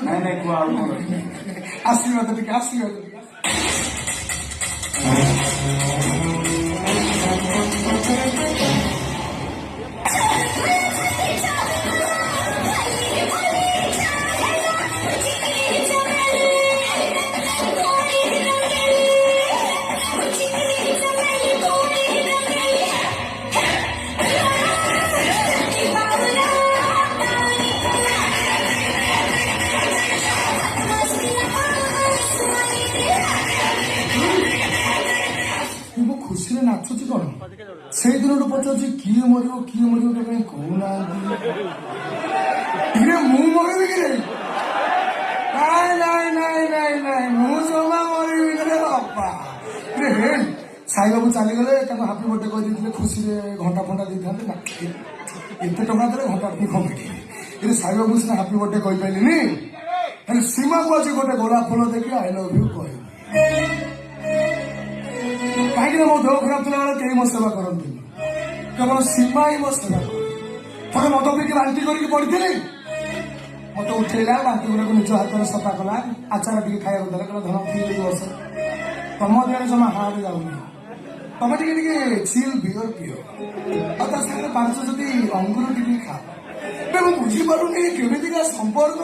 ନାଇଁ ନାଇଁ କୁହ ଆଉ କଣ ଆଶୀର୍ବାଦ ଟିକେ ଆଶୀର୍ବାଦ ଟିକେ ମୁଁ ଖୁସିରେ ନାଚୁଛି କଣ ସେଇଦିନଠୁ ପଚାରୁଛି କିଏ ମରିବ ତ କାହିଁ କହୁନାହାନ୍ତି ମୁଁ ମରିବି କିରେ ନାଇଁ ନାଇଁ ନାଇଁ ନାଇଁ ନାଇଁ ମୁଁ ଜମା ମରିବି କିରେ ବାପା ହେ ସାଇବାବୁ ଚାଲିଗଲେ ତାଙ୍କୁ ହାପି ବର୍ଥଡେ କହିଦେଇଥିଲେ ଖୁସିରେ ଘଣ୍ଟା ଫଣ୍ଟା ଦେଇଥାନ୍ତେ ନା ଏତେ ଟଙ୍କା ଦେଲେ ଘଣ୍ଟା ପୁଣି କଣ ମିଳିବ କିନ୍ତୁ ସାଇବାବୁ ସିନା ହାପି ବର୍ଥଡେ କହିପାରିଲିନି ହେଲେ ସୀମାକୁ ଅଛି ଗୋଟେ ଗୋଲାପ ଫୁଲ ଦେଖି ଆଇ ଲଭ୍ ୟୁ କହିବି କାହିଁକି ନା ମୋ ଦେହ ଖରାପ ଥିଲାବେଳେ କେହି ମୋ ସେବା କରନ୍ତିନି କେବଳ ସୀମା ହିଁ ମୋ ସେବା କରେ ଥରେ ମଦ ପିଇକି ବାନ୍ତି କରିକି ପଡିଥିଲି ମତେ ଉଠେଇଲା ବାନ୍ତି ଗୁଡାକୁ ନିଜ ହାତରେ ସଫା କଲା ଆଚାର ଟିକେ ଖାଇବାକୁ ଦେଲା କହିଲା ଧନ ଫ୍ରି ବସ ତମ ଦେହରେ ଜମା ହାର୍ଟ ଯାଉନି ତମେ ଟିକେ ଟିକେ ଚିଲ୍ ବିୟର ପିଅ ଆଉ ତା ସାଙ୍ଗରେ 5 ଯଦି ଅଙ୍ଗୁର ଟିକେ ଖାଅ ମୁଁ ବୁଝିପାରୁନି କେମିତିକା ସମ୍ପର୍କ